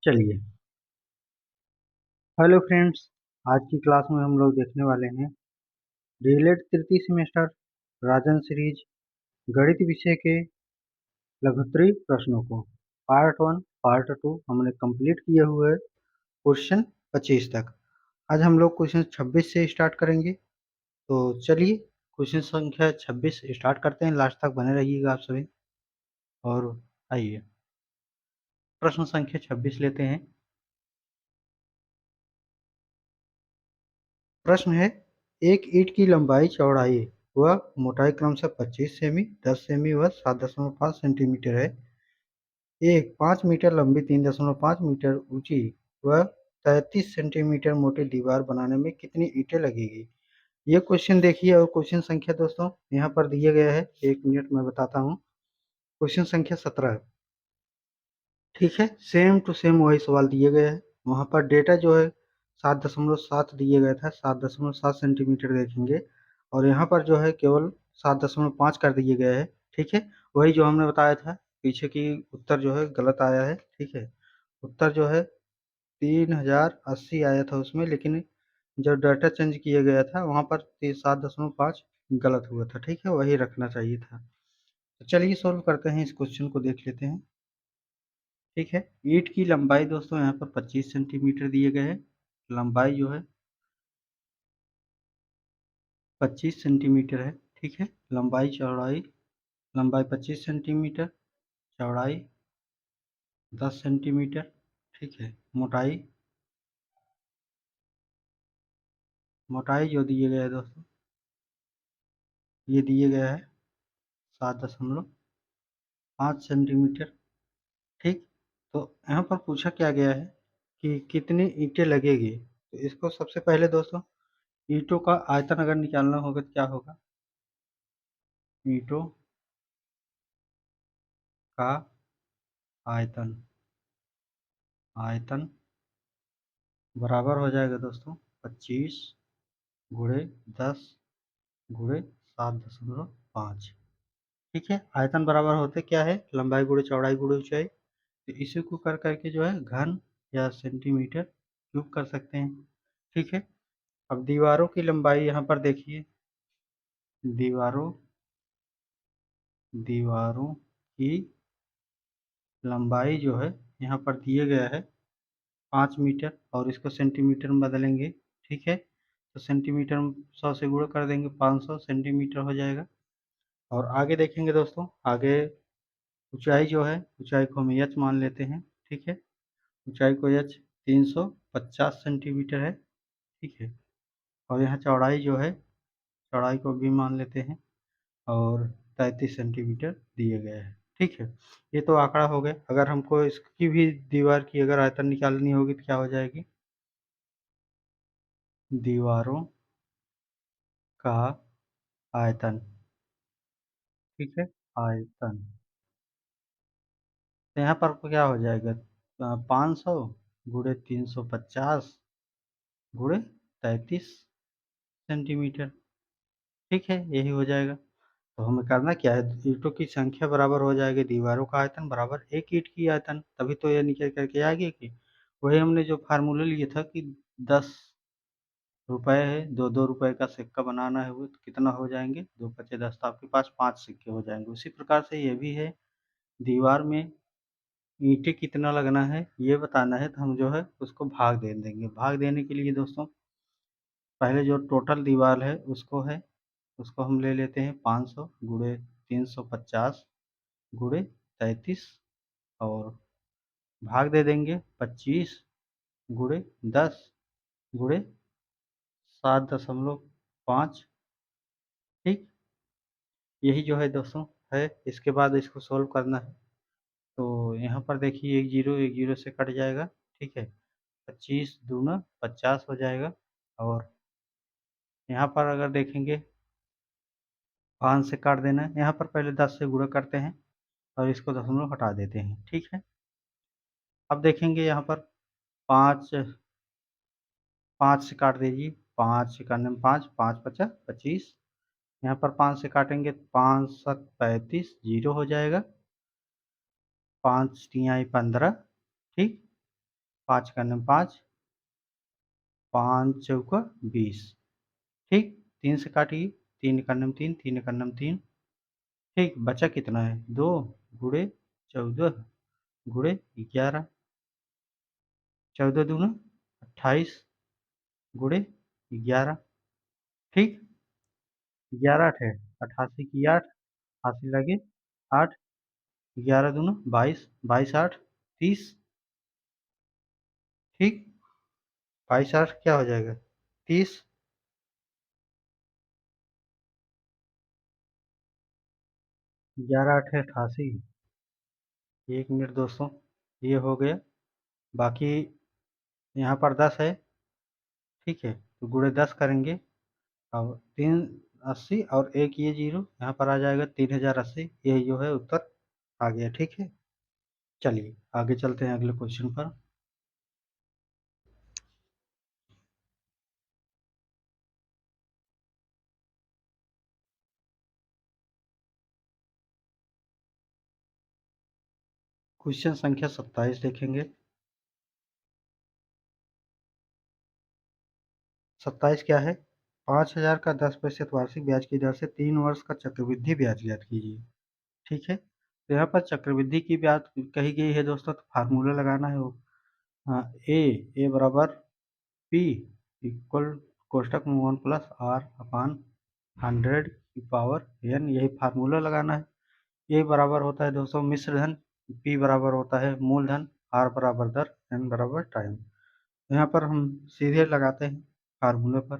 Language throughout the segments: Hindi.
चलिए। हेलो फ्रेंड्स, आज की क्लास में हम लोग देखने वाले हैं डीएलएड तृतीय सेमेस्टर राजन सीरीज गणित विषय के लघुत्तरीय प्रश्नों को पार्ट 1 पार्ट 2 हमने कंप्लीट किए हुए क्वेश्चन 25 तक। आज हम लोग क्वेश्चन 26 से स्टार्ट करेंगे। तो चलिए क्वेश्चन संख्या 26 स्टार्ट करते हैं। लास्ट तक बने रहिएगा आप सभी। और आइए प्रश्न संख्या 26 लेते हैं। प्रश्न है, एक ईंट की लंबाई चौड़ाई व मोटाई क्रमशः 25 सेमी, 10 सेमी व 7.5 सेंटीमीटर है। एक 5 मीटर लंबी, 3.5 मीटर ऊंची व 33 सेंटीमीटर मोटी दीवार बनाने में कितनी ईंटें लगेगी? ये क्वेश्चन देखिए और क्वेश्चन संख्या दोस्तों यहाँ पर दिया गया है। 1 मिनट में बताता हूँ। क्वेश्चन संख्या 17 ठीक है, सेम टू सेम वही सवाल दिए गए हैं। वहाँ पर डेटा जो है 7.7 दिए गया था, 7.7 सेंटीमीटर देखेंगे और यहाँ पर जो है केवल 7.5 कर दिए गए हैं। ठीक है, वही जो हमने बताया था। पीछे की उत्तर जो है गलत आया है। ठीक है, उत्तर जो है 3080 आया था उसमें, लेकिन जब डाटा चेंज किया गया था वहाँ पर 7.5 गलत हुआ था। ठीक है, वही रखना चाहिए था। तो चलिए सॉल्व करते हैं, इस क्वेश्चन को देख लेते हैं। ठीक है, ईंट की लंबाई दोस्तों यहाँ पर 25 सेंटीमीटर दिए गए हैं। लंबाई जो है 25 सेंटीमीटर है। ठीक है, लंबाई चौड़ाई, लंबाई 25 सेंटीमीटर, चौड़ाई 10 सेंटीमीटर। ठीक है, मोटाई, मोटाई जो दिए गए हैं दोस्तों ये दिए गया है 7.5 सेंटीमीटर। ठीक, तो यहाँ पर पूछा क्या गया है कि कितनी ईंटें लगेगी। तो इसको सबसे पहले दोस्तों ईंटों का आयतन अगर निकालना होगा तो क्या होगा? ईंटों का आयतन, आयतन बराबर हो जाएगा दोस्तों 25 गुणे 10 गुणे 7.5। ठीक है, आयतन बराबर होते क्या है? लंबाई गुणे चौड़ाई गुणे ऊंचाई। तो इसी को कर करके जो है घन या सेंटीमीटर क्यूब कर सकते हैं। ठीक है, अब दीवारों की लंबाई यहाँ पर देखिए। दीवारों दीवारों की लंबाई जो है यहाँ पर दिए गया है 5 मीटर और इसको सेंटीमीटर में बदलेंगे। ठीक है, तो सेंटीमीटर 100 से गुणा कर देंगे, 500 सेंटीमीटर हो जाएगा। और आगे देखेंगे दोस्तों, आगे ऊंचाई जो है, ऊंचाई को हम एच मान लेते हैं। ठीक है, ऊंचाई को एच 350 सेंटीमीटर है। ठीक है, और यहाँ चौड़ाई जो है, चौड़ाई को भी मान लेते हैं और 33 सेंटीमीटर दिए गए हैं। ठीक है, ये तो आंकड़ा हो गया। अगर हमको इसकी भी दीवार की अगर आयतन निकालनी होगी तो क्या हो जाएगी? दीवारों का आयतन। ठीक है, आयतन तो यहाँ पर क्या हो जाएगा? 500 गुणे 350 गुणे 33 सेंटीमीटर। ठीक है, यही हो जाएगा। तो हमें करना क्या है? ईंटों की संख्या बराबर हो जाएगी दीवारों का आयतन बराबर एक ईंट की आयतन। तभी तो ये निकल करके आ गया कि वही हमने जो फार्मूला लिया था कि 10 रुपए है, 2 2 रुपए का सिक्का बनाना है, वो तो कितना हो जाएंगे? 2 5 10, तो आपके पास 5 सिक्के हो जाएंगे। उसी प्रकार से ये भी है, दीवार में ईंटें कितना लगना है ये बताना है, तो हम जो है उसको भाग दे देंगे। भाग देने के लिए दोस्तों पहले जो टोटल दीवार है उसको उसको हम ले लेते हैं 500 गुणे 350 गुणे 33 और भाग दे देंगे 25 गुणे 10 गुणे 7.5। ठीक, यही जो है दोस्तों है। इसके बाद इसको सोल्व करना है। तो यहाँ पर देखिए एक जीरो से कट जाएगा। ठीक है, 25 दूना 50 हो जाएगा। और यहाँ पर अगर देखेंगे 5 से काट देना है। यहाँ पर पहले 10 से गुणा करते हैं और इसको दशमलव हटा देते हैं। ठीक है, अब देखेंगे यहाँ पर 5, 5 से काट दीजिए। 5 से काटने में 5, 5 × 5 = 25। यहाँ पर 5 से काटेंगे 5 7 35, जीरो हो जाएगा। 5 × 3 = 15। ठीक, 5 का नम 5, 5 चौका 20। ठीक, 3 से काटिए, 3 का नम 3, 3 का नम 3। ठीक, बचा कितना है? 2 गुणे 14 गुणे 11, 14 दूना 28 गुणे 11। ठीक, 11 8 है 88 की 8, 88 लगे 8, 11 दूना 22, 22 8 30। ठीक, 22 8 क्या हो जाएगा? 30। 11 8 है 88। 1 मिनट दोस्तों, ये हो गया। बाकी यहाँ पर 10 है। ठीक है, तो गुणे 10 करेंगे और 380 और एक ये जीरो यहाँ पर आ जाएगा 3080। ये जो है उत्तर आ गया। ठीक है, चलिए आगे चलते हैं अगले क्वेश्चन पर। क्वेश्चन संख्या 27 देखेंगे। 27 क्या है? 5000 का 10% वार्षिक ब्याज की दर से 3 वर्ष का चक्रवृद्धि ब्याज ज्ञात कीजिए। ठीक है, तो यहाँ पर चक्रवृद्धि की ब्याज कही गई है दोस्तों, तो फार्मूला लगाना है वो। हाँ, ए बराबर पी इक्वल कोष्टक में 1 प्लस आर अपान 100 की पावर एन, यही फार्मूला लगाना है। ए बराबर होता है दोस्तों मिश्र धन, पी बराबर होता है मूलधन, आर बराबर दर, एन बराबर टाइम। यहाँ पर हम सीधे लगाते हैं फार्मूले पर।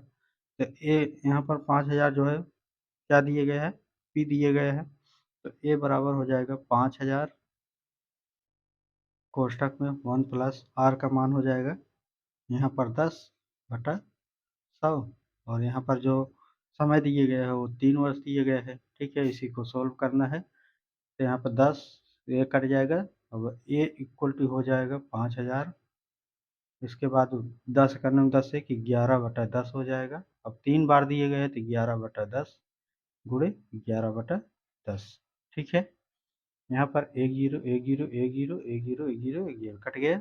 तो ए यहाँ पर 5000 जो है क्या दिए गए हैं? पी दिए गए हैं। तो ए बराबर हो जाएगा 5000 कोष्टक में 1 प्लस आर का मान हो जाएगा यहाँ पर 10/100। और यहाँ पर जो समय दिए गए हैं वो 3 वर्ष दिए गए हैं। ठीक है, इसी को सोल्व करना है। तो यहाँ पर 10 ये कट जाएगा। अब ए इक्वल टू हो जाएगा 5000। इसके बाद 10 करने में 10 से कि 11/10 हो जाएगा। अब 3 बार दिए गए हैं तो 11/10 गुणे 11/10। ठीक है, यहाँ पर एक जीरो एक जीरो एक जीरो एक जीरो एक जीरो एक जीरो कट गया।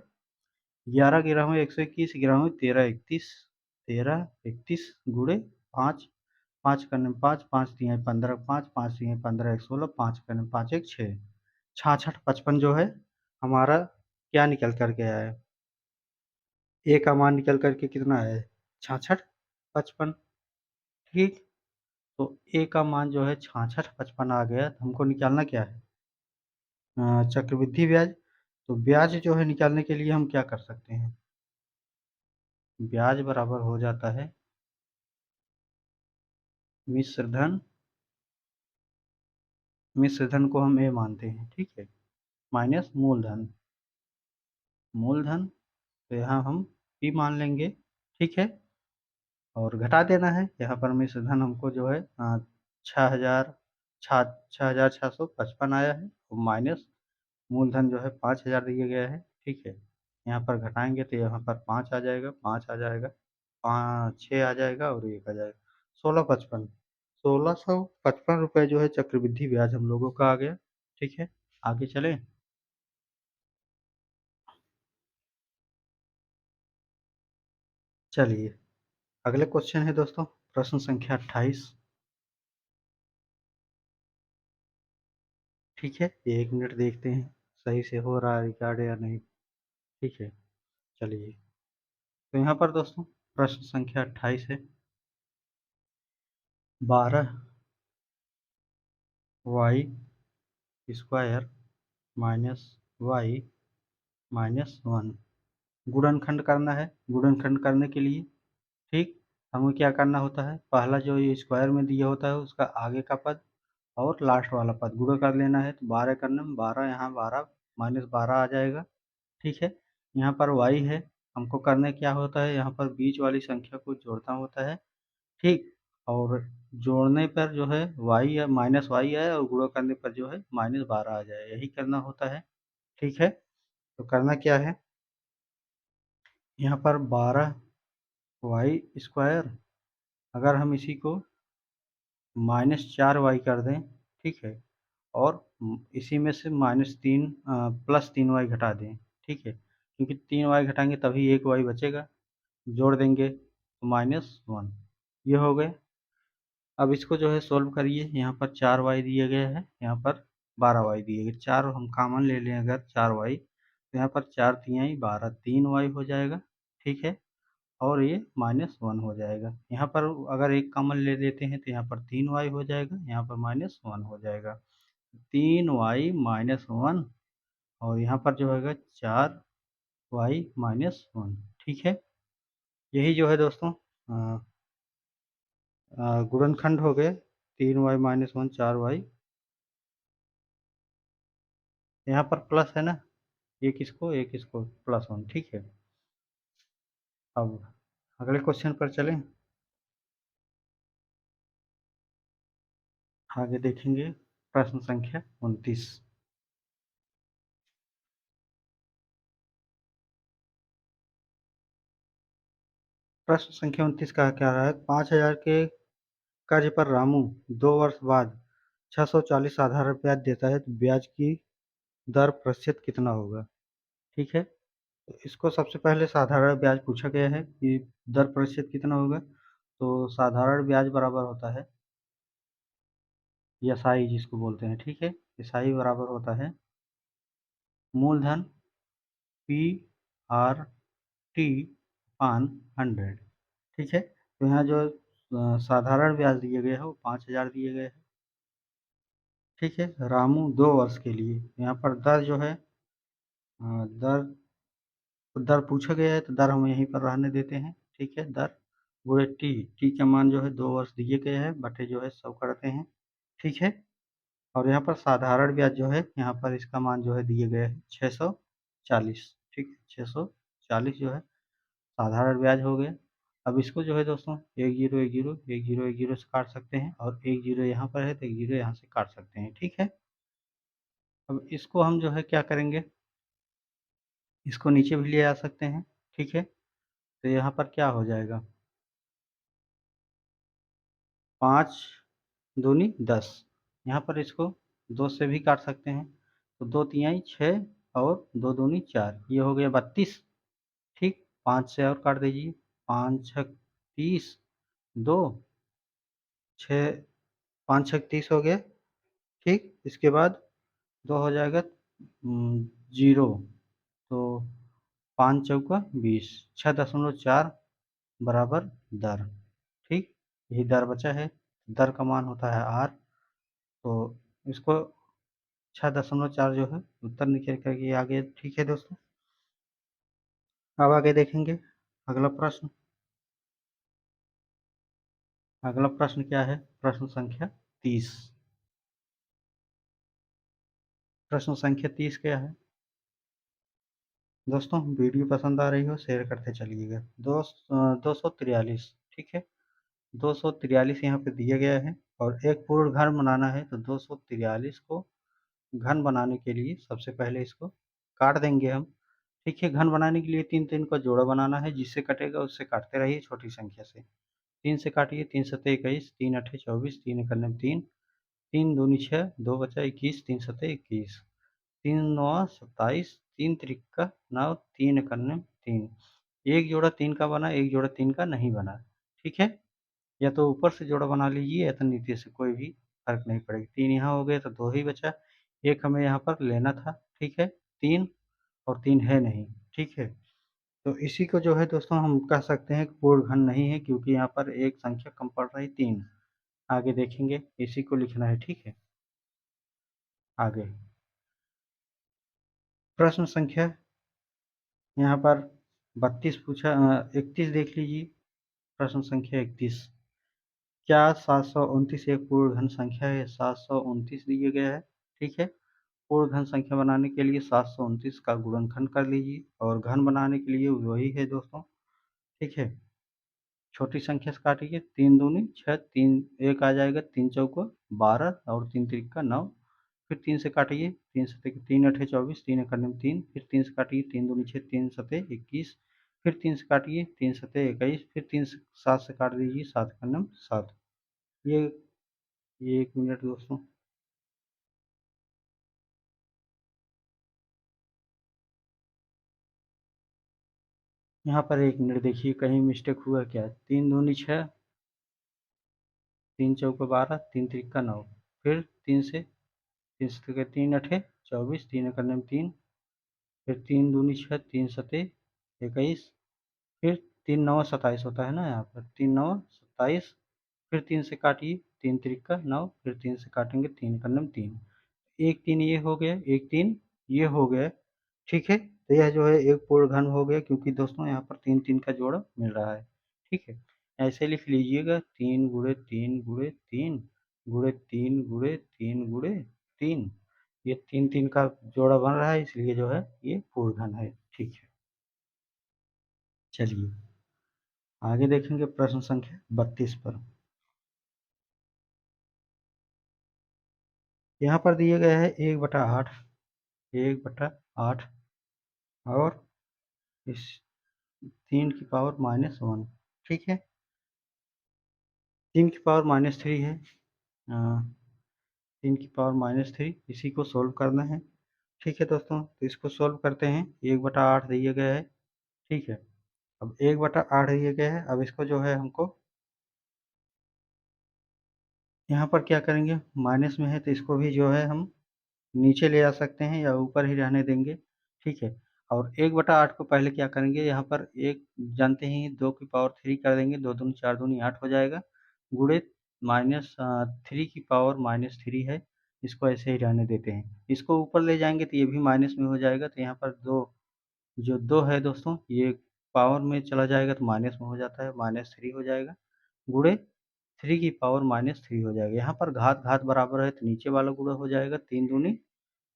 11 गिराम 121 गिराम 13 31, 13 31 गुणे 5, 5 करने में 5, 5 तिहाई 15, 5 5 तिहाई 15 1 16, 5 करने में 5 1 6, 66 55 जो है हमारा क्या निकल करके आया है? ए का मान निकल करके कितना है? 66 55। ठीक, तो ए का मान जो है 66 55 आ गया। तो हमको निकालना क्या है? चक्रवृद्धि ब्याज। तो ब्याज जो है निकालने के लिए हम क्या कर सकते हैं? ब्याज बराबर हो जाता है मिश्र धन, मिश्र धन को हम ए मानते हैं। ठीक है, माइनस मूलधन, मूलधन तो यहाँ हम पी मान लेंगे। ठीक है, और घटा देना है। यहाँ पर मिश्र धन हमको जो है 6000 6655 आया है और माइनस मूलधन जो है 5000 दिए गए हैं। ठीक है, यहाँ पर घटाएंगे तो यहाँ पर 5 आ जाएगा, 5 आ जाएगा, 5 6 आ जाएगा और 1 आ जाएगा, 1655। 1655 रुपये जो है चक्रवृद्धि ब्याज हम लोगों का आ गया। ठीक है, आगे चलें। चलिए अगले क्वेश्चन है दोस्तों, प्रश्न संख्या 28। ठीक है, 1 मिनट देखते हैं सही से हो रहा है रिकॉर्ड या नहीं। ठीक है, चलिए। तो यहाँ पर दोस्तों प्रश्न संख्या 28 है। 12y² माइनस वाई माइनस 1 गुणनखंड करना है। गुणनखंड करने के लिए ठीक हमें क्या करना होता है? पहला जो ये स्क्वायर में दिया होता है उसका आगे का पद और लास्ट वाला पद गुणा कर लेना है। तो 12 करने में 12, यहाँ 12 -12 आ जाएगा। ठीक है, यहाँ पर y है, हमको करना क्या होता है? यहाँ पर बीच वाली संख्या को जोड़ना होता है। ठीक, और जोड़ने पर जो है y या माइनस वाई आए और गुणा करने पर जो है -12 आ जाए, यही करना होता है। ठीक है, तो करना क्या है? यहाँ पर 12y² अगर हम इसी को -4y कर दें। ठीक है, और इसी में से -3 +3y घटा दें। ठीक है, क्योंकि 3y घटाएंगे तभी 1y बचेगा, जोड़ देंगे तो -1, ये हो गए। अब इसको जो है सोल्व करिए, यहाँ पर 4y दिए गए हैं, यहाँ पर 12y दिए गए, 4 हम कॉमन ले लें अगर 4y, तो यहाँ पर 4 तिहाई 12, 3y हो जाएगा, ठीक है, और ये -1 हो जाएगा। यहाँ पर अगर एक कॉमन ले लेते हैं तो यहाँ पर 3y हो जाएगा, यहाँ पर -1 हो जाएगा, 3y -1, और यहाँ पर जो होगा 4y -1, ठीक है। यही जो है दोस्तों गुणनखंड हो गए, 3y -1 4y, यहाँ पर प्लस है ना, एक इसको +1, ठीक है। अब अगले क्वेश्चन पर चलें, आगे देखेंगे प्रश्न संख्या 29। प्रश्न संख्या 29 का क्या रहा है, 5,000 के कर्ज पर रामू 2 वर्ष बाद 640 साधारण ब्याज देता है, तो ब्याज की दर प्रतिशत कितना होगा, ठीक है। तो इसको सबसे पहले साधारण ब्याज पूछा गया है कि दर प्रतिशत कितना होगा, तो साधारण ब्याज बराबर होता है एसआई जिसको बोलते हैं, ठीक है। एसआई बराबर होता है मूलधन पी आर टी अपान 100, ठीक है। तो यहाँ जो साधारण ब्याज दिए गए हैं वो 5,000 दिए गए हैं, ठीक है, रामू 2 वर्ष के लिए। यहाँ पर दर जो है दर दर पूछा गया है तो दर हम यहीं पर रहने देते हैं, ठीक है। दर गुणे टी का मान जो है 2 वर्ष दिए गए हैं, बटे जो है 100 करते हैं, ठीक है। और यहाँ पर साधारण ब्याज जो है, यहाँ पर इसका मान जो है दिए गए हैं 640, ठीक है, 640 जो है साधारण ब्याज हो गया। अब इसको जो है दोस्तों 1 जीरो 1 जीरो 1 जीरो 1 जीरो से काट सकते हैं, और 1 जीरो यहाँ पर है तो 1 जीरो यहाँ से काट सकते हैं, ठीक है। अब इसको हम जो है क्या करेंगे, इसको नीचे भी ले आ सकते हैं, ठीक है। तो यहाँ पर क्या हो जाएगा, 5 दूनी 10, यहाँ पर इसको 2 से भी काट सकते हैं, तो 2 तिहाई 6 और 2 दूनी 4, ये हो गया 32, ठीक। 5 से और काट दीजिए, 5 छक 30, 2 6, 5 छक 30 हो गया, ठीक। इसके बाद 2 हो जाएगा जीरो, तो 5 चौका 20, 6.4 बराबर दर, ठीक। यही दर बचा है, दर का मान होता है आर, तो इसको 6.4 जो है उत्तर निकल करके आ गया, ठीक है दोस्तों। अब आगे देखेंगे अगला प्रश्न। अगला प्रश्न क्या है, प्रश्न संख्या 30। प्रश्न संख्या 30 क्या है दोस्तों, वीडियो पसंद आ रही हो शेयर करते चलिएगा। 243, ठीक है, 243 यहाँ पे दिया गया है, और एक पूर्ण घन बनाना है, तो 243 को घन बनाने के लिए सबसे पहले इसको काट देंगे हम, ठीक है। घन बनाने के लिए 3 का जोड़ा बनाना है, जिससे कटेगा उससे काटते रहिए छोटी संख्या से। 3 से काटिए, 3 सत्ते 21, 3 अठे 24, 3 एक 3, 3 दूनी 6, 2 बचा 21, 3 सत्ते 21, 3 नौ 27, 3 तिरिक्का 9, 3 इक्यानवे 3, एक जोड़ा 3 का बना, एक जोड़ा 3 का नहीं बना, ठीक है। या तो ऊपर से जोड़ा बना लीजिए या तो नीचे से, कोई भी फर्क नहीं पड़ेगा। 3 यहाँ हो गए तो 2 ही बचा, एक हमें यहाँ पर लेना था, ठीक है, 3, और 3 है नहीं, ठीक है। तो इसी को जो है दोस्तों हम कह सकते हैं कि पूर्ण घन नहीं है, क्योंकि यहाँ पर एक संख्या कम पड़ रही 3। आगे देखेंगे, इसी को लिखना है, ठीक है। आगे प्रश्न संख्या यहाँ पर 32 पूछा, 31 देख लीजिए। प्रश्न संख्या 31, क्या 729 एक पूर्ण घन संख्या है, 729 दिया गया है, ठीक है। पूर्ण घन संख्या बनाने के लिए 729 का गुणनखंड कर लीजिए, और घन बनाने के लिए वही है दोस्तों, ठीक है। छोटी संख्या से काटिए, 3 दूनी 6, 3 एक आ जाएगा, 3 चौको 12, और 3 तिरिक्का 9, फिर 3 से काटिए, 3 सत्ते 3 अठे 24, 3 इक्यानवे 3, फिर 3 से काटिए, 3 दूनी 6, 3 सत्ते 21, फिर 3 से काटिए, 3 सत्ते 21, फिर 3 से 7 से काट दीजिए, 7 इक्यानवे 7। ये ये 1 मिनट दोस्तों। यहाँ पर 1 मिनट देखिए कहीं मिस्टेक हुआ क्या? 3 दूनी 6, 3 चौके 12, 3 तिक्का 9, फिर 3 से 3 अठे 24, 3 एक अन्य 3, फिर 3 दूनी 6, 3 सते 21, फिर 3 नौ 27 होता है ना यहाँ पर, 3 नौ 27, फिर 3 से काटिए, 3 तिक्का 9, फिर 3 से काटेंगे, 3 एक अन्य 3, 1 3 ये हो गया, 1 3 ये हो गया, ठीक है। तो यह जो है एक पूर्ण घन हो गया, क्योंकि दोस्तों यहाँ पर 3 3 का जोड़ा मिल रहा है, ठीक है। ऐसे लिख लीजिएगा 3 गुणे 3 गुणे 3 गुणे 3 गुणे 3 गुणे 3, ये 3 3 का जोड़ा बन रहा है, इसलिए जो है ये पूर्ण घन है, ठीक है। चलिए आगे देखेंगे प्रश्न संख्या 32 पर। यहाँ पर दिए गए है 1/8, 1/8 और इस 3 की पावर -1, ठीक है। 3 की पावर -3 है, 3 की पावर -3, इसी को सोल्व करना है, ठीक है दोस्तों। तो इसको सोल्व करते हैं, 1/8 दिया गया है, ठीक है। अब 1/8 दिया गया है, अब इसको जो है हमको यहाँ पर क्या करेंगे, माइनस में है तो इसको भी जो है हम नीचे ले आ सकते हैं या ऊपर ही रहने देंगे, ठीक है। और 1/8 को पहले क्या करेंगे, यहाँ पर एक जानते ही 2 की पावर 3 कर देंगे, 2 दूनी 4 दूनी 8 हो जाएगा, गुणे -3 की पावर -3 है, इसको ऐसे ही रहने देते हैं। इसको ऊपर ले जाएंगे तो ये भी माइनस में हो जाएगा, तो यहाँ पर 2 जो 2 है दोस्तों, ये पावर में चला जाएगा तो माइनस में हो जाता है, -3 हो जाएगा, गुणे 3 की पावर -3 हो जाएगा। यहाँ पर घात घात बराबर है तो नीचे वाला गुणा हो जाएगा, 3 दूनी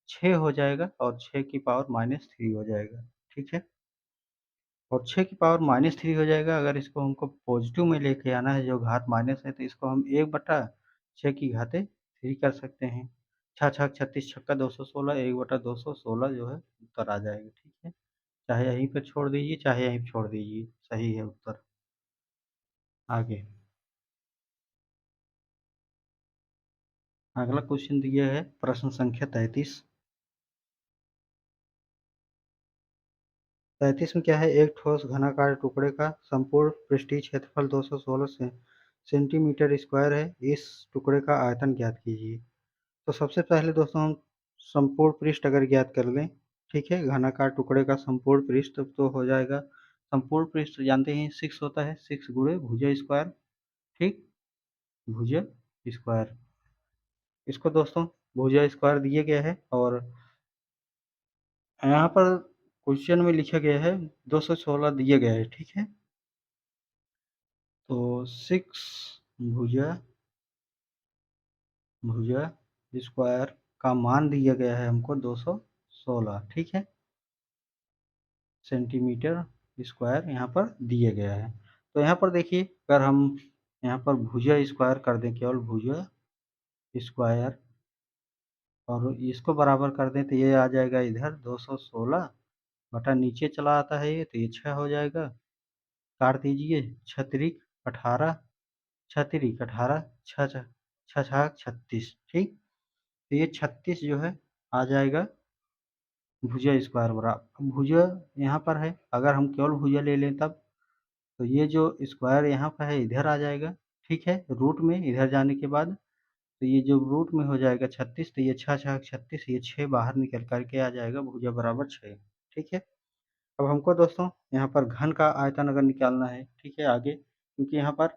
6 हो जाएगा और 6 की पावर -3 हो जाएगा, ठीक है। और 6 की पावर -3 हो जाएगा, अगर इसको हमको पॉजिटिव में लेके आना है, जो घात माइनस है, तो इसको हम 1/6 की घाते 3 कर सकते हैं। 6 छक 36, छक्का 216, 1/216 जो है उत्तर आ जाएगा, ठीक है। चाहे यहीं पे छोड़ दीजिए, चाहे यहीं पे छोड़ दीजिए, सही है उत्तर। आगे अगला क्वेश्चन दिया है प्रश्न संख्या 33। 33 में क्या है, एक ठोस घनाकार टुकड़े का संपूर्ण पृष्ठीय क्षेत्रफल 216 सेंटीमीटर स्क्वायर है, इस टुकड़े का आयतन ज्ञात कीजिए। तो सबसे पहले दोस्तों हम संपूर्ण पृष्ठ अगर ज्ञात कर लें, ठीक है, घनाकार टुकड़े का संपूर्ण पृष्ठ तो हो जाएगा, संपूर्ण पृष्ठ जानते हैं 6 होता है, 6 गुणे भुजा स्क्वायर, ठीक, भुजा स्क्वायर। इसको दोस्तों भुजा स्क्वायर दिए गया है, और यहाँ पर क्वेश्चन में लिखा गया है 216 दिया गया है, ठीक है। तो 6 भुजा भुजा स्क्वायर का मान दिया गया है हमको 216, ठीक है, सेंटीमीटर स्क्वायर यहाँ पर दिया गया है। तो यहाँ पर देखिए, अगर हम यहाँ पर भुजा स्क्वायर कर दें, केवल भुजा स्क्वायर, और इसको बराबर कर दें तो ये आ जाएगा इधर 216 बटा नीचे चला आता है ये, तो ये 6 हो जाएगा, काट दीजिए, छत्रिक 18, छत्रिक 18, छः छः छः छः 36, ठीक। तो ये 36 जो है आ जाएगा भुजा स्क्वायर बराबर। भुजा यहाँ पर है, अगर हम केवल भुजा ले लें तब, तो ये जो स्क्वायर यहाँ पर है इधर आ जाएगा, ठीक है, रूट में इधर जाने के बाद, तो ये जो रूट में हो जाएगा 36, तो ये 6 छः 36, ये 6 बाहर निकल करके आ जाएगा, भुजा बराबर 6, ठीक है। अब हमको दोस्तों यहाँ पर घन का आयतन अगर निकालना है, ठीक है, आगे क्योंकि यहाँ पर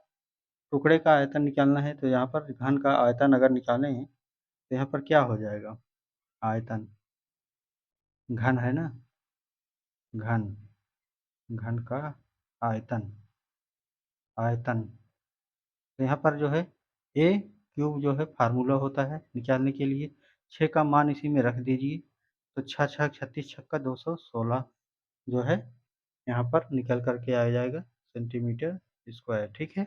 टुकड़े का आयतन निकालना है, तो यहाँ पर घन का आयतन अगर निकालें तो यहाँ पर क्या हो जाएगा, आयतन, घन है ना, घन, घन का आयतन, आयतन, तो यहाँ पर जो है ए क्यूब जो है फार्मूला होता है निकालने के लिए, 6 का मान इसी में रख दीजिए, तो 6 छः 36, छक्का 216 जो है यहाँ पर निकल करके आ जाएगा सेंटीमीटर स्क्वायर, ठीक है।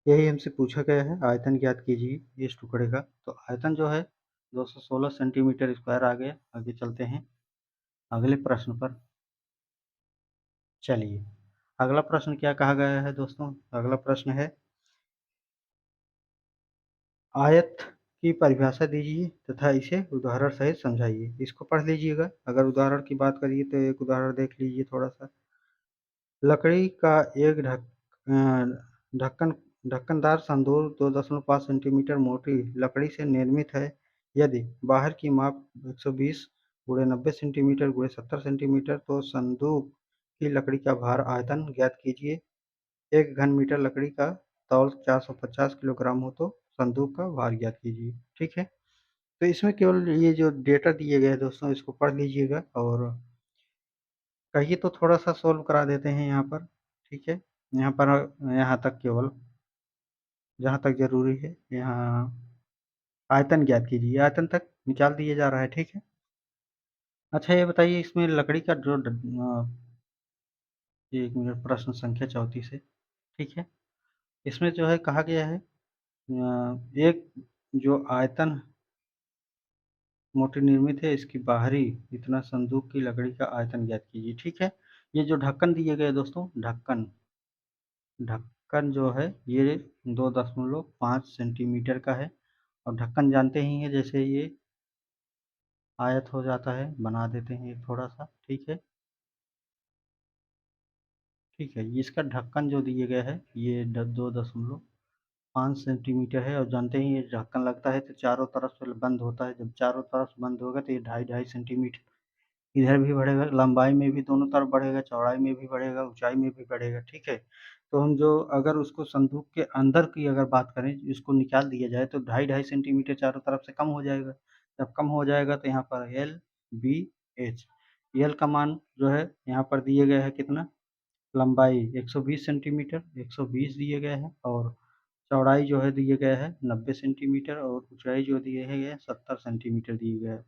यही हमसे पूछा गया है, आयतन ज्ञात कीजिए इस टुकड़े का। तो आयतन जो है 216 सेंटीमीटर स्क्वायर आ गया। आगे चलते हैं अगले प्रश्न पर। चलिए अगला प्रश्न क्या कहा गया है दोस्तों, अगला प्रश्न है आयत की परिभाषा दीजिए तथा इसे उदाहरण सहित समझाइए। इसको पढ़ लीजिएगा। अगर उदाहरण की बात करिए तो एक उदाहरण देख लीजिए थोड़ा सा। लकड़ी का एक ढक्कन ढक्कनदार संदूक 2.5 सेंटीमीटर मोटी लकड़ी से निर्मित है। यदि बाहर की माप 120 गुणे 90 सेंटीमीटर गुणे 70 सेंटीमीटर तो संदूक की लकड़ी का भार आयतन ज्ञात कीजिए। 1 घन मीटर लकड़ी का तौल 450 किलोग्राम हो तो संदूक का भार ज्ञात कीजिए। ठीक है। तो इसमें केवल ये जो डेटा दिए गए हैं दोस्तों, इसको पढ़ लीजिएगा और कहिए तो थोड़ा सा सोल्व करा देते हैं यहाँ पर। ठीक है। यहाँ पर यहाँ तक केवल जहाँ तक जरूरी है, यहाँ आयतन ज्ञात कीजिए। आयतन तक निकाल दिया जा रहा है। ठीक है। अच्छा ये बताइए, इसमें लकड़ी का जो एक मिनट, प्रश्न संख्या 34 है। ठीक है। इसमें जो है कहा गया है एक जो आयतन मोटी निर्मित है, इसकी बाहरी इतना संदूक की लकड़ी का आयतन ज्ञात कीजिए। ठीक है। ये जो ढक्कन दिए गए दोस्तों, ढक्कन ढक्कन जो है ये 2.5 सेंटीमीटर का है। और ढक्कन जानते ही हैं, जैसे ये आयत हो जाता है, बना देते हैं एक थोड़ा सा। ठीक है। ठीक है। इसका ढक्कन जो दिए गए है ये 2.5 सेंटीमीटर है। और जानते ही ये ढक्कन लगता है तो चारों तरफ से बंद होता है। जब चारों तरफ बंद होगा तो ये 2.5 सेंटीमीटर इधर भी बढ़ेगा, लंबाई में भी दोनों तरफ बढ़ेगा, चौड़ाई में भी बढ़ेगा, ऊंचाई में भी बढ़ेगा। ठीक है। तो हम जो अगर उसको संदूक के अंदर की अगर बात करें, इसको निकाल दिया जाए तो 2.5 सेंटीमीटर चारों तरफ से कम हो जाएगा। जब कम हो जाएगा तो यहाँ पर एल बी एच, एल का मान जो है यहाँ पर दिए गए है कितना, लंबाई 120 सेंटीमीटर 120 दिए गए हैं, और चौड़ाई जो है दिए गए है 90 सेंटीमीटर, और ऊंचाई जो दिए गए 70 सेंटीमीटर दिए गए हैं।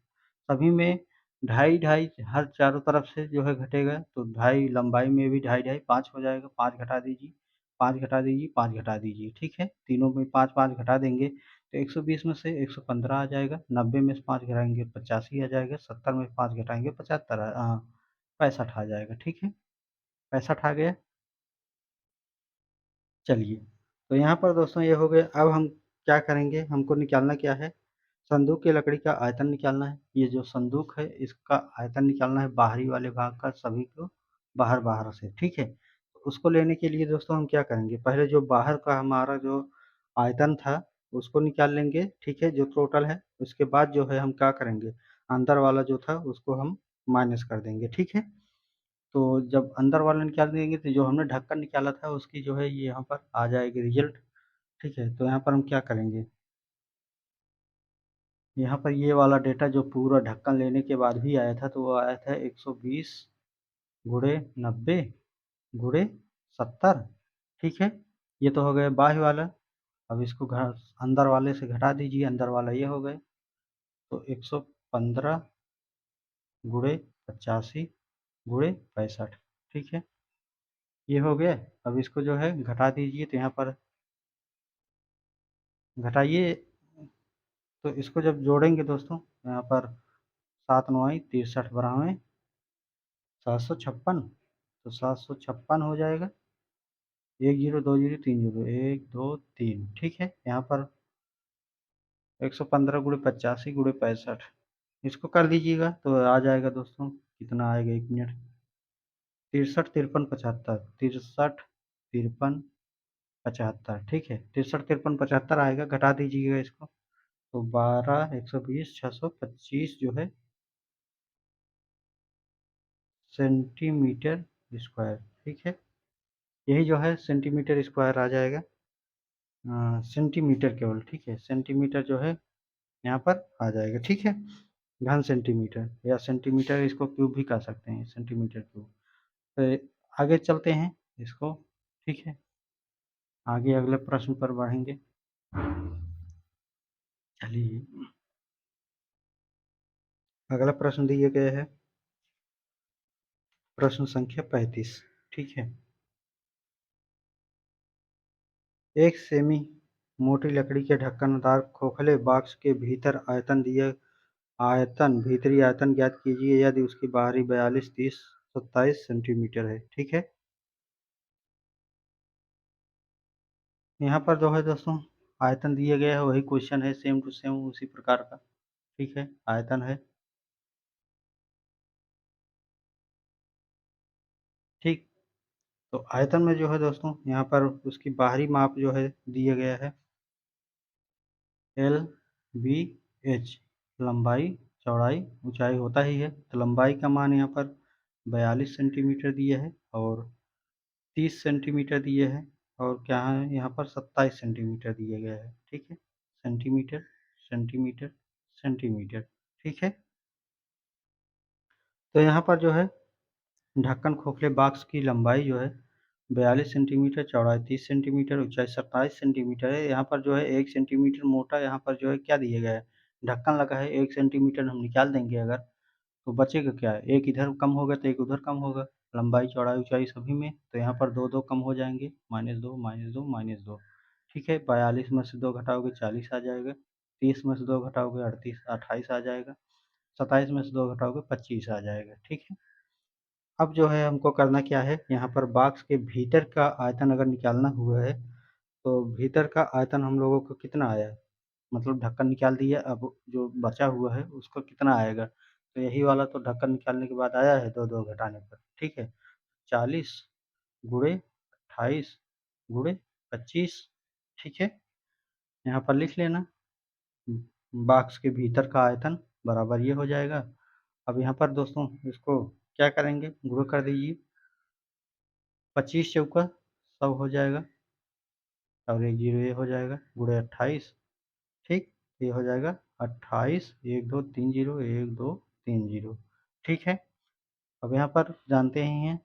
सभी में ढाई ढाई हर चारों तरफ से जो है घटेगा, तो ढाई लंबाई में भी ढाई ढाई 5 हो जाएगा। 5 घटा दीजिए, 5 घटा दीजिए, 5 घटा दीजिए। ठीक है। तीनों में 5 5 घटा देंगे तो 120 में से 115 आ जाएगा, 90 में से 5 घटाएंगे 85 आ जाएगा, 70 में 5 घटाएंगे 75 65 आ जाएगा। ठीक है। 65 आ गया। चलिए, तो यहाँ पर दोस्तों ये हो गए। अब हम क्या करेंगे, हमको निकालना क्या है, संदूक की लकड़ी का आयतन निकालना है। ये जो संदूक है इसका आयतन निकालना है, बाहरी वाले भाग का, सभी को बाहर बाहर से। ठीक है। तो उसको लेने के लिए दोस्तों हम क्या करेंगे, पहले जो बाहर का हमारा जो आयतन था उसको निकाल लेंगे। ठीक है, जो टोटल है। उसके बाद जो है हम क्या करेंगे, अंदर वाला जो था उसको हम माइनस कर देंगे। ठीक है। तो जब अंदर वाला निकाल देंगे तो जो हमने ढक्कन निकाला था उसकी जो है ये यहाँ पर आ जाएगी रिजल्ट। ठीक है। तो यहाँ पर हम क्या करेंगे, यहाँ पर ये वाला डेटा जो पूरा ढक्कन लेने के बाद भी आया था, तो वो आया था 120 गुणे 90 गुणे 70। ठीक है। ये तो हो गए बाह्य वाला। अब इसको अंदर वाले से घटा दीजिए, अंदर वाला ये हो गए, तो 115 गुणे 85 गुणे 65। ठीक है। ये हो गया। अब इसको जो है घटा दीजिए, तो यहाँ पर घटाइए। तो इसको जब जोड़ेंगे दोस्तों, यहाँ पर 7 9 63 बढ़ावें 756, तो 756 हो जाएगा। 1 जीरो 2 जीरो 3 जीरो 1 2 3। ठीक है। यहाँ पर 115 गुणे 85 गुणे 65, इसको कर दीजिएगा तो आ जाएगा दोस्तों, कितना आएगा, 1 मिनट, 63 53 75, 63 53 75। ठीक है। 63 53 75 आएगा, घटा दीजिएगा इसको, तो 12 120 625 जो है सेंटीमीटर स्क्वायर। ठीक है। यही जो है सेंटीमीटर स्क्वायर आ जाएगा, सेंटीमीटर केवल। ठीक है। सेंटीमीटर जो है यहाँ पर आ जाएगा। ठीक है। घन सेंटीमीटर या सेंटीमीटर, इसको क्यूब भी कह सकते हैं, सेंटीमीटर क्यूब। तो आगे चलते हैं इसको। ठीक है। आगे अगले प्रश्न पर बढ़ेंगे। चलिए, अगला प्रश्न दिए गए है, प्रश्न संख्या 35। ठीक है। एक सेमी मोटी लकड़ी के ढक्कनदार खोखले बॉक्स के भीतर भीतरी आयतन ज्ञात कीजिए यदि उसकी बाहरी 42 30 27 सेंटीमीटर है। ठीक है। यहाँ पर जो है दोस्तों, आयतन दिया गया है वही क्वेश्चन है, सेम टू सेम उसी प्रकार का। ठीक है, आयतन है। ठीक, तो आयतन में जो है दोस्तों यहाँ पर उसकी बाहरी माप जो है दिया गया है एल बी एच, लंबाई चौड़ाई ऊंचाई होता ही है। तो लंबाई का मान यहाँ पर 42 सेंटीमीटर दिया है और 30 सेंटीमीटर दिए है, और क्या है यहाँ पर 27 सेंटीमीटर दिया गया है। ठीक है, सेंटीमीटर सेंटीमीटर सेंटीमीटर। ठीक है, तो यहाँ पर जो है ढक्कन खोखले बॉक्स की लंबाई जो है 42 सेंटीमीटर, चौड़ाई 30 सेंटीमीटर, ऊंचाई 27 सेंटीमीटर है। यहाँ पर जो है 1 सेंटीमीटर मोटा यहाँ पर जो है क्या दिया गया है, ढक्कन लगा है। 1 सेंटीमीटर हम निकाल देंगे अगर, तो बचेगा क्या, एक इधर कम होगा तो एक उधर कम होगा, लंबाई चौड़ाई ऊंचाई सभी में, तो यहाँ पर दो दो कम हो जाएंगे, -2 -2 -2। ठीक है, 42 में से 2 घटाओगे 40 आ जाएगा, 30 में से 2 घटाओगे 38 28 आ जाएगा, 27 में से 2 घटाओगे 25 आ जाएगा। ठीक है, अब जो है हमको करना क्या है, यहाँ पर बॉक्स के भीतर का आयतन अगर निकालना हुआ है, तो भीतर का आयतन हम लोगों को कितना आया है, मतलब ढक्कन निकाल दिया, अब जो बचा हुआ है उसको कितना आएगा, तो यही वाला तो ढक्कन निकालने के बाद आया है, दो दो घटाने पर। ठीक है, 40 गुणे 28 गुणे 25। ठीक है, यहाँ पर लिख लेना बॉक्स के भीतर का आयतन बराबर ये हो जाएगा। अब यहाँ पर दोस्तों इसको क्या करेंगे, गुणा कर दीजिए, 25 चौका 100 हो जाएगा, और एक जीरो ये हो जाएगा, गुणे 28। ठीक, ये हो जाएगा 28, 1 2 3 जीरो, 1 2 3 जीरो। ठीक है, अब यहाँ पर जानते ही हैं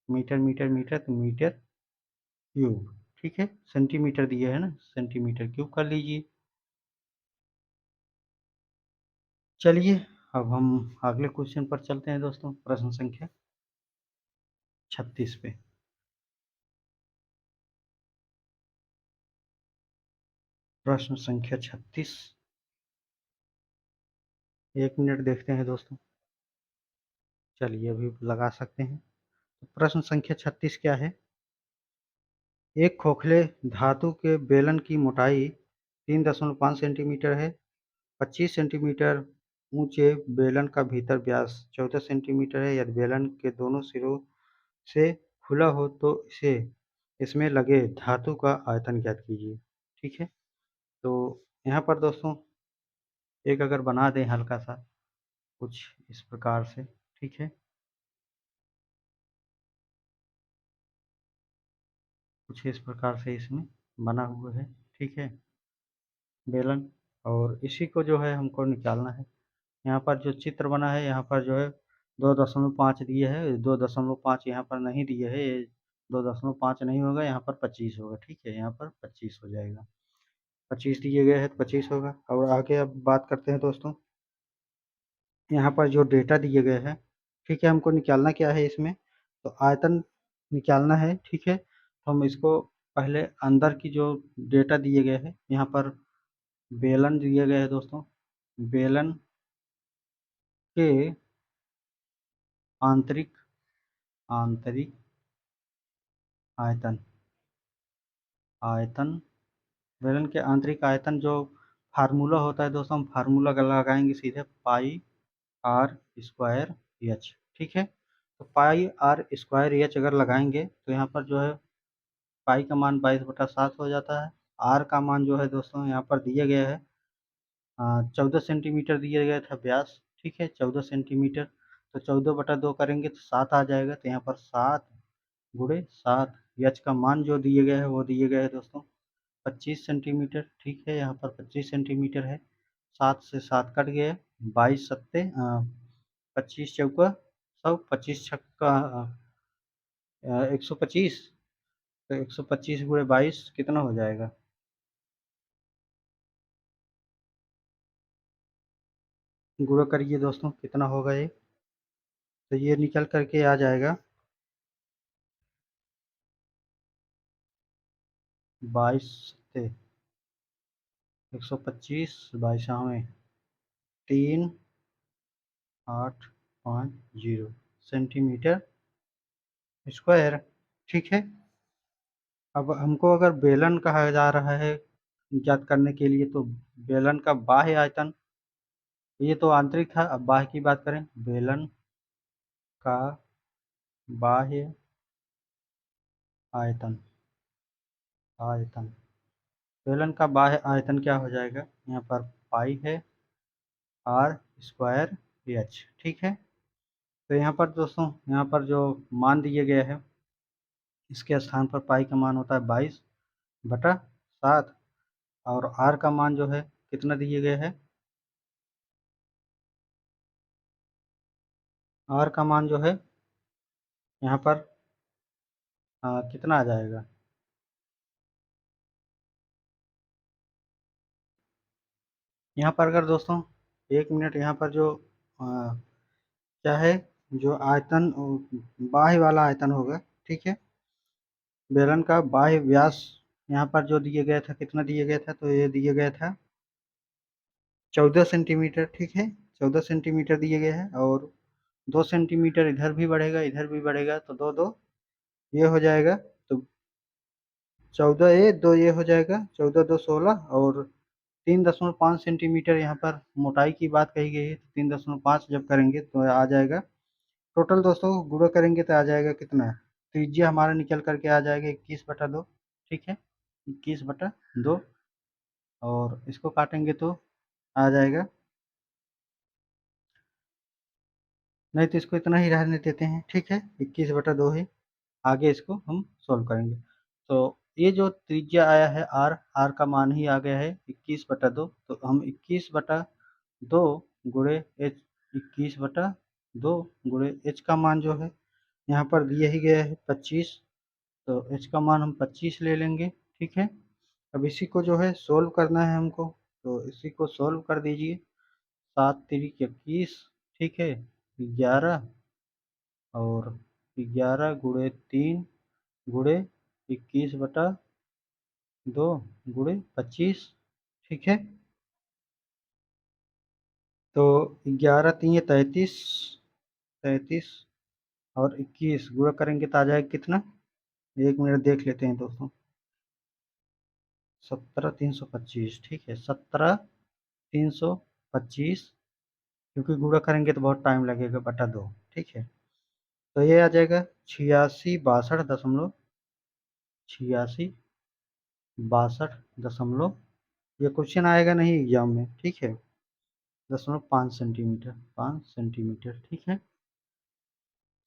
मीटर मीटर मीटर, तो मीटर क्यूब। ठीक है, सेंटीमीटर दिया है ना, सेंटीमीटर क्यूब कर लीजिए। चलिए, अब हम अगले क्वेश्चन पर चलते हैं दोस्तों, प्रश्न संख्या 36 पे। प्रश्न संख्या 36, 1 मिनट देखते हैं दोस्तों। चलिए अभी लगा सकते हैं। तो प्रश्न संख्या 36 क्या है, एक खोखले धातु के बेलन की मोटाई 3.5 सेंटीमीटर है। 25 सेंटीमीटर ऊंचे बेलन का भीतर व्यास 14 सेंटीमीटर है। यदि बेलन के दोनों सिरों से खुला हो तो इसे इसमें लगे धातु का आयतन ज्ञात कीजिए। ठीक है, तो यहाँ पर दोस्तों एक अगर बना दें हल्का सा कुछ इस प्रकार से। ठीक है, कुछ इस प्रकार से इसमें बना हुआ है। ठीक है, बेलन, और इसी को जो है हमको निकालना है। यहाँ पर जो चित्र बना है यहाँ पर जो है 2.5 दिए है, 2.5 यहाँ पर नहीं दिए है, ये 2.5 नहीं होगा, यहाँ पर 25 होगा। ठीक है, यहाँ पर 25 हो जाएगा, 25 दिए गए हैं तो 25 होगा। और आगे अब बात करते हैं दोस्तों, यहाँ पर जो डेटा दिए गए हैं, ठीक है, हमको निकालना क्या है इसमें, तो आयतन निकालना है। ठीक है, तो हम इसको पहले अंदर की जो डेटा दिए गए हैं, यहाँ पर बेलन दिए गए हैं दोस्तों, बेलन के आंतरिक आंतरिक आयतन, आयतन बेलन के आंतरिक आयतन जो फार्मूला होता है दोस्तों, हम फार्मूला का लगाएंगे सीधे, पाई आर स्क्वायर एच। ठीक है, तो पाई आर स्क्वायर एच अगर लगाएंगे तो यहाँ पर जो है पाई का मान 22/7 हो जाता है। आर का मान जो है दोस्तों यहाँ पर दिया गया है 14 सेंटीमीटर दिया गया था व्यास। ठीक है, 14 सेंटीमीटर, तो 14/2 करेंगे तो 7 आ जाएगा, तो यहाँ पर 7 गुणे 7, एच का मान जो दिए गए है वो दिए गए है दोस्तों 25 सेंटीमीटर। ठीक है, यहाँ पर 25 सेंटीमीटर है, 7 से 7 कट गए, 22 सत्ते 25 चौका 100, 25 छक्का 125, तो 125 गुणे 22 कितना हो जाएगा, गुणा करिए दोस्तों कितना होगा ये, तो ये निकल करके आ जाएगा 22 सत्ते 125, 22 3850 सेंटीमीटर स्क्वायर। ठीक है, अब हमको अगर बेलन कहा जा रहा है ज्ञात करने के लिए, तो बेलन का बाह्य आयतन, ये तो आंतरिक था, अब बाह्य की बात करें, बेलन का बाह्य आयतन, आयतन, बेलन का बाह्य आयतन क्या हो जाएगा, यहाँ पर पाई है आर स्क्वायर एच, ठीक है। तो यहाँ पर दोस्तों, यहाँ पर जो मान दिए गए हैं, इसके स्थान पर पाई का मान होता है 22/7, और आर का मान जो है कितना दिए गए है, आर का मान जो है यहाँ पर कितना आ जाएगा, यहाँ पर अगर दोस्तों 1 मिनट, यहाँ पर जो क्या है, जो आयतन बाह्य वाला आयतन होगा, ठीक है, बेलन का बाह्य व्यास यहाँ पर जो दिया गया था, कितना दिया गया था, तो ये दिया गया था 14 सेंटीमीटर, ठीक है, 14 सेंटीमीटर दिए गए हैं, और 2 सेंटीमीटर इधर भी बढ़ेगा, इधर भी बढ़ेगा, तो दो दो ये हो जाएगा, तो 14 ये हो जाएगा, 14×2 = 16, और 3.5 सेंटीमीटर यहाँ पर मोटाई की बात कही गई है, तो 3.5 जब करेंगे तो आ जाएगा, टोटल दोस्तों गुणा करेंगे तो आ जाएगा कितना, त्रिज्या हमारा निकल करके आ जाएगा 21/2, ठीक है, 21/2, और इसको काटेंगे तो आ जाएगा, नहीं तो इसको इतना ही रहने देते हैं, ठीक है, 21/2 ही, आगे इसको हम सोल्व करेंगे। तो ये जो त्रिज्या आया है आर, आर का मान ही आ गया है 21/2, तो हम 21/2 गुणे एच, 21/2 गुणे एच का मान जो है यहाँ पर दिया ही गया है 25, तो एच का मान हम 25 ले लेंगे, ठीक है। अब इसी को जो है सोल्व करना है हमको, तो इसी को सोल्व कर दीजिए, 7×3 = 21, ठीक है, 11, और 11×3 गुणे 21/2 गुणे 25, ठीक है, तो 11×3 = 33, 33, और 21 गुणा करेंगे तो आ जाएगा कितना, 1 मिनट देख लेते हैं दोस्तों, 17,325, ठीक है, 17,325, क्योंकि गुणा करेंगे तो बहुत टाइम लगेगा, बटा 2, ठीक है, तो ये आ जाएगा 86 62 ये क्वेश्चन आएगा नहीं एग्जाम में, ठीक है, 0.5 सेंटीमीटर, 5 सेंटीमीटर, ठीक है,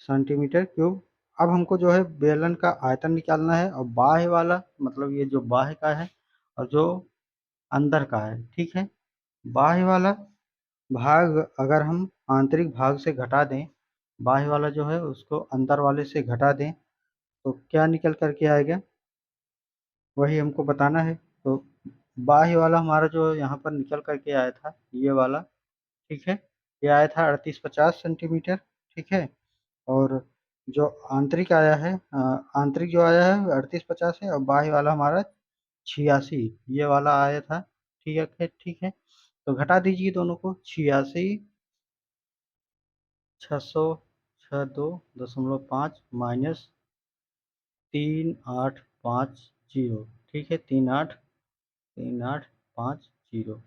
सेंटीमीटर क्यूब। अब हमको जो है बेलन का आयतन निकालना है, और बाह्य वाला मतलब ये जो बाह्य का है और जो अंदर का है, ठीक है, बाह्य वाला भाग अगर हम आंतरिक भाग से घटा दें, बाह्य वाला जो है उसको अंदर वाले से घटा दें, तो क्या निकल करके आएगा, वही हमको बताना है। तो बाह्य वाला हमारा जो यहाँ पर निकल करके आया था, ये वाला, ठीक है, ये आया था 3850 सेंटीमीटर, ठीक है, और जो आंतरिक आया है, आंतरिक जो आया है 3850 है, और बाह्य वाला हमारा 86 ये वाला आया था, ठीक है, ठीक है, तो घटा दीजिए दोनों को, 86 662.5 माइनस 3850, ठीक है, 3850,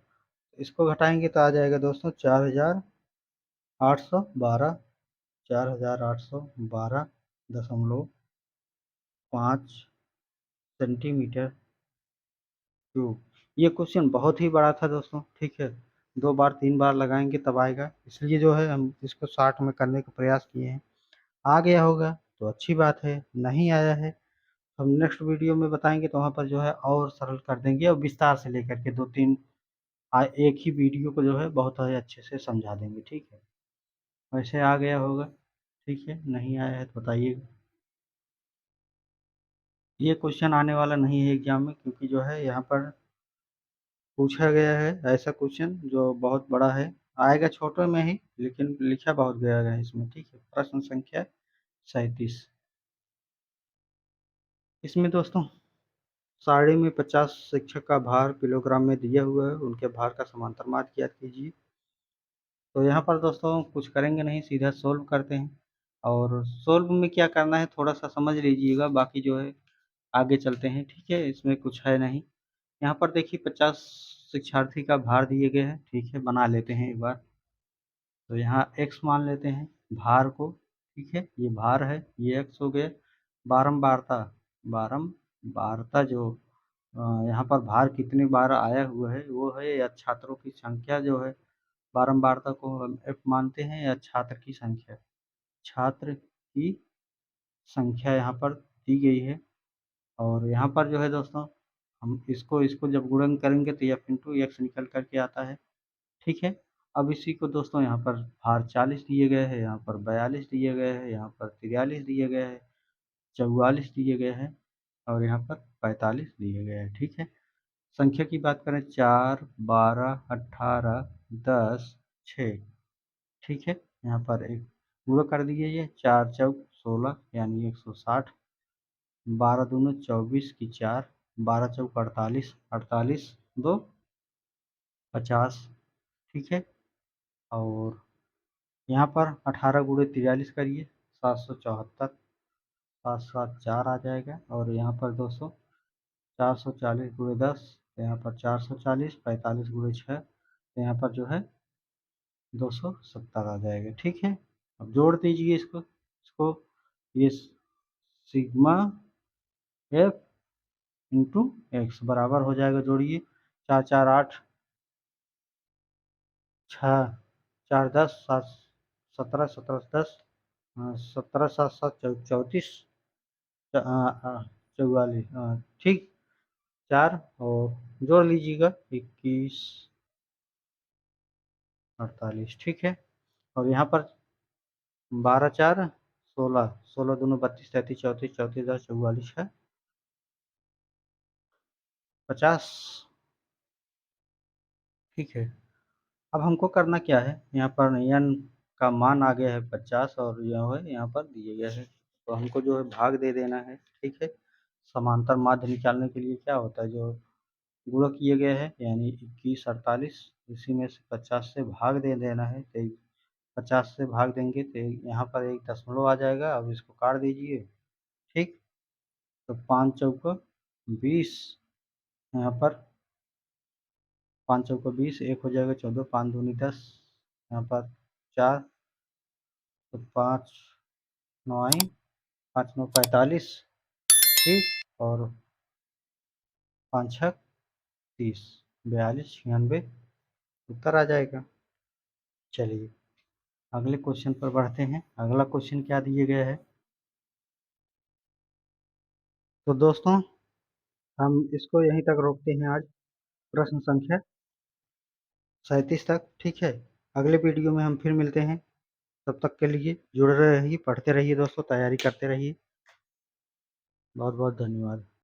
इसको घटाएंगे तो आ जाएगा दोस्तों 4,812, 4,812.5 सेंटीमीटर क्यूब। ये क्वेश्चन बहुत ही बड़ा था दोस्तों, ठीक है, 2 बार 3 बार लगाएंगे तब आएगा, इसलिए जो है हम इसको 60 में करने का प्रयास किए हैं, आ गया होगा तो अच्छी बात है, नहीं आया है हम नेक्स्ट वीडियो में बताएंगे, तो वहाँ पर जो है और सरल कर देंगे, और विस्तार से लेकर के 2-3 एक ही वीडियो को जो है बहुत ही अच्छे से समझा देंगे, ठीक है, वैसे आ गया होगा, ठीक है, नहीं आया है तो बताइएगा। ये क्वेश्चन आने वाला नहीं है एग्जाम में, क्योंकि जो है यहाँ पर पूछा गया है ऐसा क्वेश्चन जो बहुत बड़ा है, आएगा छोटे में ही लेकिन लिखा बहुत गया है इसमें, ठीक है, प्रश्न संख्या 37, इसमें दोस्तों साड़ी में 50 शिक्षक का भार किलोग्राम में दिया हुआ है, उनके भार का समांतर माध्य ज्ञात कीजिए। तो यहाँ पर दोस्तों कुछ करेंगे नहीं, सीधा सोल्व करते हैं, और सोल्व में क्या करना है थोड़ा सा समझ लीजिएगा, बाकी जो है आगे चलते हैं, ठीक है, इसमें कुछ है नहीं। यहाँ पर देखिए 50 शिक्षार्थी का भार दिए गए हैं, ठीक है, बना लेते हैं एक बार। तो यहाँ x मान लेते हैं भार को, ठीक है, ये भार है, ये x हो गया। बारंबारता, बारंबारता जो यहाँ पर भार कितनी बार आया हुआ है वो है, या छात्रों की संख्या जो है, बारंबारता को हम f मानते हैं, या छात्र की संख्या, छात्र की संख्या यहाँ पर दी गई है। और यहाँ पर जो है दोस्तों, हम इसको इसको जब गुणन करेंगे तो f इंटू एक्स निकल करके आता है, ठीक है। अब इसी को दोस्तों यहाँ पर भार 40 दिए गए हैं, यहाँ पर 42 दिए गए हैं, यहाँ पर 43 दिए गए हैं, 44 दिए गए हैं, और यहाँ पर 45 दिए गए हैं, ठीक है। संख्या की बात करें 4, 12, 18, 10, 6, ठीक है। यहाँ पर एक गुणा कर दीजिए, 4 चौक 16 यानी 160, 12 दूनी 24 की 4, 12 चौक 48, 48 दो 50, ठीक है। और यहाँ पर 18 गुणे 43 करिए, 774, 7 7 4 आ जाएगा। और यहाँ पर दोस्तों 440 गुणे 10, तो यहाँ पर 440, 45 गुणे 6, तो यहाँ पर जो है 270 आ जाएगा, ठीक है। अब जोड़ दीजिए इसको, ये सिग्मा एफ इंटू एक्स बराबर हो जाएगा, जोड़िए, 4 4 8, 6 4 10, 7 17, 17 10, 17 7 7 34, 44, ठीक, 4 और जोड़ लीजिएगा, 21, 48, ठीक है। और यहाँ पर 12 4 16, 16 दूनी 32, 33, 34, 34 10 44 है, 50, ठीक है। अब हमको करना क्या है, यहाँ पर n का मान आ गया है 50 और यह है यहाँ पर दिए गया है, तो हमको जो है भाग दे देना है, ठीक है। समांतर माध्य निकालने के लिए क्या होता है, जो गुणा किए गए हैं यानी 21 48, इसी में से 50 से भाग दे देना है, तो 50 से भाग देंगे तो यहाँ पर एक दशमलव आ जाएगा। अब इसको काट दीजिए, ठीक। तो 5 चौका 20, यहाँ पर 5 चौका 20, एक हो जाएगा 14, 5 दूनी 10, यहाँ पर 4, तो 5 9 आई, 5 9 45, ठीक। और 5 6 30, 42 96 उत्तर आ जाएगा। चलिए अगले क्वेश्चन पर बढ़ते हैं। अगला क्वेश्चन क्या दिए गया है, तो दोस्तों हम इसको यहीं तक रोकते हैं आज, प्रश्न संख्या 37 तक, ठीक है। अगले वीडियो में हम फिर मिलते हैं, तब तक के लिए जुड़े रहिए, पढ़ते रहिए दोस्तों, तैयारी करते रहिए। बहुत बहुत धन्यवाद।